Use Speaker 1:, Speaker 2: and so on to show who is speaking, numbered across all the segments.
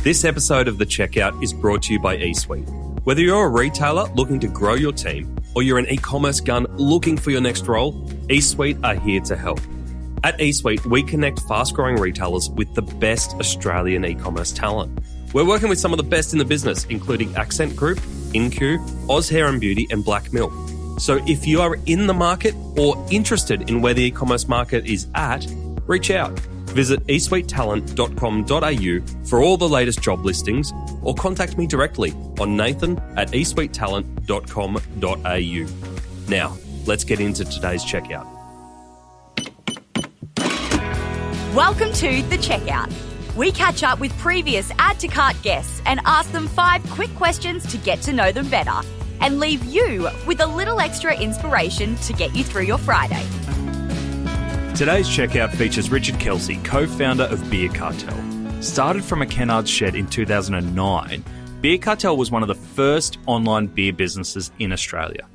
Speaker 1: This episode of The Checkout is brought to you by eSuite. Whether you're a retailer looking to grow your team or you're an e-commerce gun looking for your next role, eSuite are here to help. At eSuite, we connect fast-growing retailers with the best Australian e-commerce talent. We're working with some of the best in the business, including Accent Group, InQ, Oz Hair and Beauty, and Black Milk. So if you are in the market or interested in where the e-commerce market is at, reach out. Visit eSuiteTalent.com.au for all the latest job listings or contact me directly on nathan@eSuiteTalent.com.au. Now, let's get into today's checkout.
Speaker 2: Welcome to The Checkout. We catch up with previous Add to Cart guests and ask them 5 quick questions to get to know them better and leave you with a little extra inspiration to get you through your Friday.
Speaker 3: Today's checkout features Richard Kelsey, co-founder of Beer Cartel. Started from a Kennard shed in 2009, Beer Cartel was one of the first online beer businesses in Australia.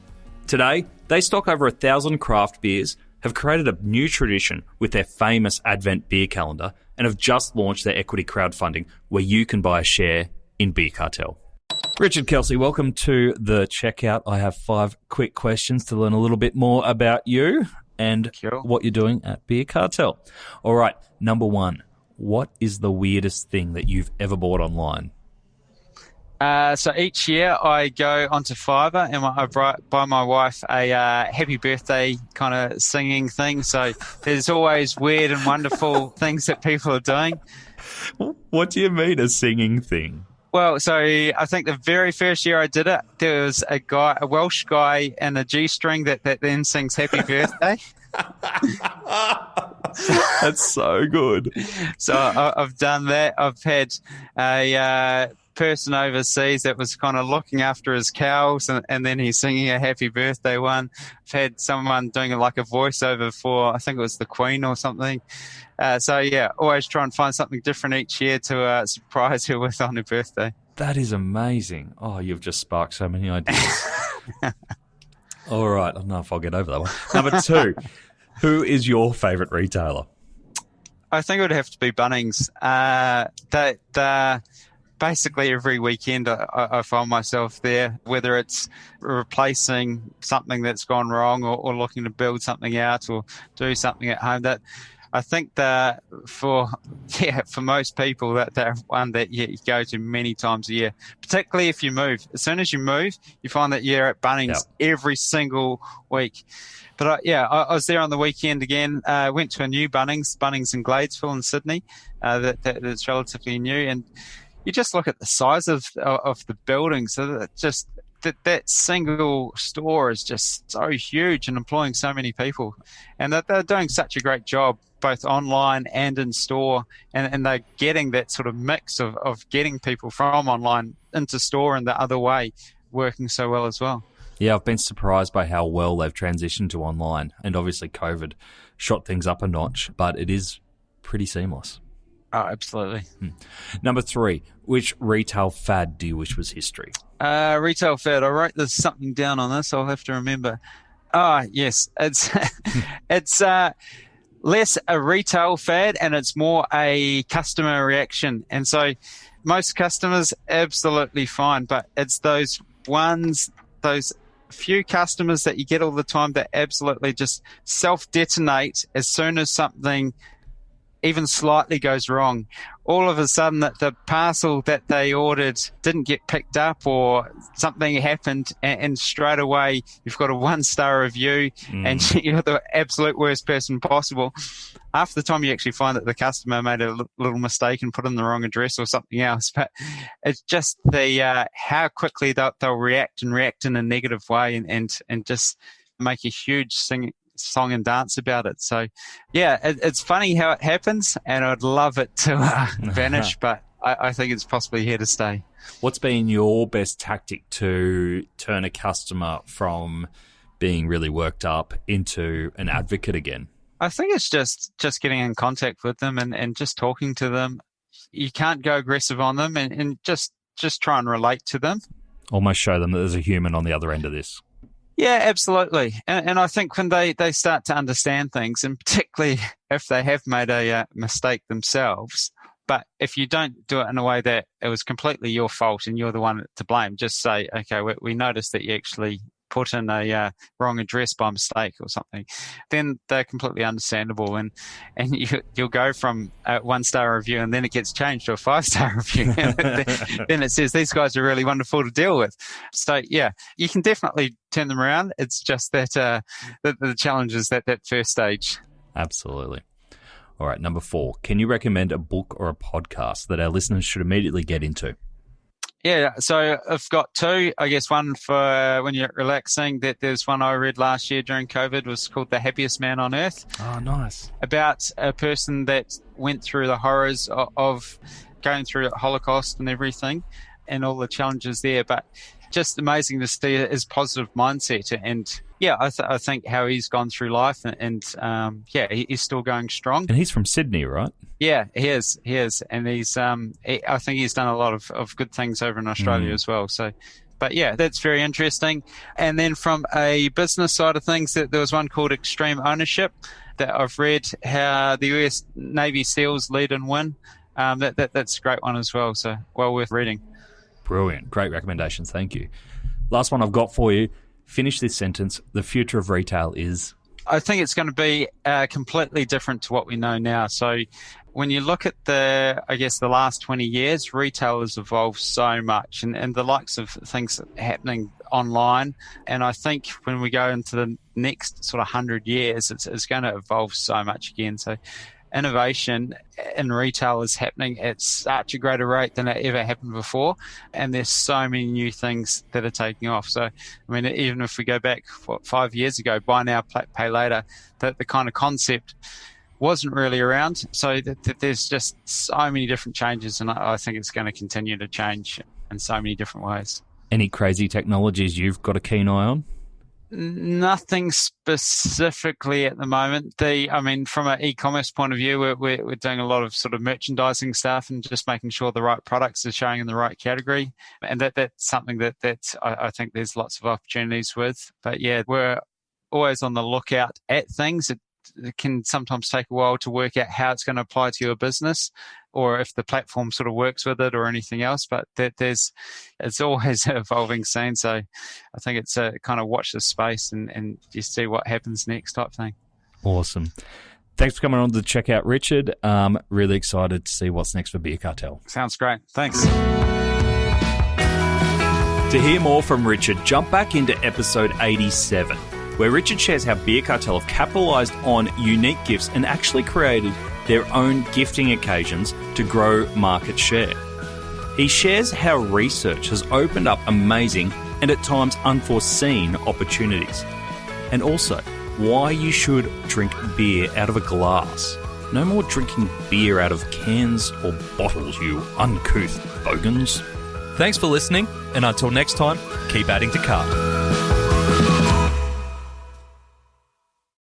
Speaker 3: Today, they stock over 1,000 craft beers, have created a new tradition with their famous Advent beer calendar, and have just launched their equity crowdfunding where you can buy a share in Beer Cartel. Richard Kelsey, welcome to The Checkout. I have 5 quick questions to learn a little bit more about you and what you're doing at Beer Cartel. All right, number 1, what is the weirdest thing that you've ever bought online?
Speaker 4: So each year I go onto Fiverr and I buy my wife a happy birthday kind of singing thing. So there's always weird and wonderful things that people are doing.
Speaker 3: What do you mean a singing thing?
Speaker 4: Well, so I think the very first year I did it, there was a Welsh guy in a G-string that then sings happy birthday.
Speaker 3: That's so good.
Speaker 4: So I've done that. I've had a person overseas that was kind of looking after his cows and then he's singing a happy birthday one. I've had someone doing like a voiceover for, I think it was the Queen or something. So yeah, always try and find something different each year to surprise her with on her birthday.
Speaker 3: That is amazing. Oh, you've just sparked so many ideas. All right, I don't know if I'll get over that one. Number 2, who is your favourite retailer?
Speaker 4: I think it would have to be Bunnings. Basically every weekend I find myself there, whether it's replacing something that's gone wrong or looking to build something out or do something at home. That I think that for most people that they're one that you go to many times a year, particularly if you move. As soon as you move, you find that you're at Bunnings every single week. But I was there on the weekend again. Went to a new Bunnings in Gladesville in Sydney. That's relatively new, and you just look at the size of the building. So that single store is just so huge and employing so many people, and that they're doing such a great job both online and in store, and they're getting that sort of mix of getting people from online into store and the other way working so well as well.
Speaker 3: Yeah, I've been surprised by how well they've transitioned to online, and obviously COVID shot things up a notch, but it is pretty seamless.
Speaker 4: Oh, absolutely.
Speaker 3: Number 3, which retail fad do you wish was history?
Speaker 4: Retail fad. I wrote something down on this. I'll have to remember. Yes. It's less a retail fad and it's more a customer reaction. And so most customers, absolutely fine, but it's those few customers that you get all the time that absolutely just self-detonate as soon as something even slightly goes wrong. All of a sudden that the parcel that they ordered didn't get picked up or something happened and straight away you've got a 1-star review and you're the absolute worst person possible. Half the time you actually find that the customer made a little mistake and put in the wrong address or something else. But it's just the how quickly they'll react in a negative way and just make a huge song and dance about it. So yeah, it's funny how it happens and I'd love it to vanish, but I think it's possibly here to stay.
Speaker 3: What's been your best tactic to turn a customer from being really worked up into an advocate again?
Speaker 4: I think it's just getting in contact with them and just talking to them. You can't go aggressive on them and just try and relate to them.
Speaker 3: Almost show them that there's a human on the other end of this.
Speaker 4: Yeah, absolutely. And I think when they start to understand things, and particularly if they have made a mistake themselves, But if you don't do it in a way that it was completely your fault and you're the one to blame, just say, okay, we noticed that you actually put in a wrong address by mistake or something, then they're completely understandable. And you'll go from a 1-star review and then it gets changed to a 5-star review. Then it says, these guys are really wonderful to deal with. So, yeah, you can definitely turn them around. It's just that the challenge is that first stage.
Speaker 3: Absolutely. All right, number 4. Can you recommend a book or a podcast that our listeners should immediately get into?
Speaker 4: Yeah, so I've got 2. I guess one for when you're relaxing. There's one I read last year during COVID, was called The Happiest Man on Earth.
Speaker 3: Oh, nice.
Speaker 4: About a person that went through the horrors of going through the Holocaust and everything and all the challenges there. But just amazing to see his positive mindset. And yeah, I think how he's gone through life and he's still going strong.
Speaker 3: And he's from Sydney, right?
Speaker 4: Yeah, he is. And he's, I think he's done a lot of good things over in Australia as well. So, but yeah, that's very interesting. And then from a business side of things, there was one called Extreme Ownership that I've read, how the US Navy SEALs lead and win. That's a great one as well. So well worth reading.
Speaker 3: Brilliant. Great recommendations. Thank you. Last one I've got for you. Finish this sentence. The future of retail is?
Speaker 4: I think it's going to be completely different to what we know now. So when you look at the last 20 years, retail has evolved so much and the likes of things happening online. And I think when we go into the next sort of 100 years, it's going to evolve so much again. So innovation in retail is happening at such a greater rate than it ever happened before. And there's so many new things that are taking off. So, I mean, even if we go back 5 years ago, buy now, pay later, the kind of concept wasn't really around. So there's just so many different changes. And I think it's going to continue to change in so many different ways.
Speaker 3: Any crazy technologies you've got a keen eye on?
Speaker 4: Nothing specifically at the moment. From an e-commerce point of view, we're doing a lot of sort of merchandising stuff and just making sure the right products are showing in the right category. And that's something that I think there's lots of opportunities with. But yeah, we're always on the lookout at things. It can sometimes take a while to work out how it's going to apply to your business or if the platform sort of works with it or anything else. But it's always an evolving scene. So I think it's a kind of watch this space and you see what happens next type thing.
Speaker 3: Awesome. Thanks for coming on to the Checkout, Richard. Really excited to see what's next for Beer Cartel.
Speaker 4: Sounds great. Thanks.
Speaker 3: To hear more from Richard, jump back into episode 87, where Richard shares how Beer Cartel have capitalised on unique gifts and actually created their own gifting occasions to grow market share. He shares how research has opened up amazing and at times unforeseen opportunities, and also why you should drink beer out of a glass. No more drinking beer out of cans or bottles, you uncouth bogans. Thanks for listening, and until next time, keep adding to cart.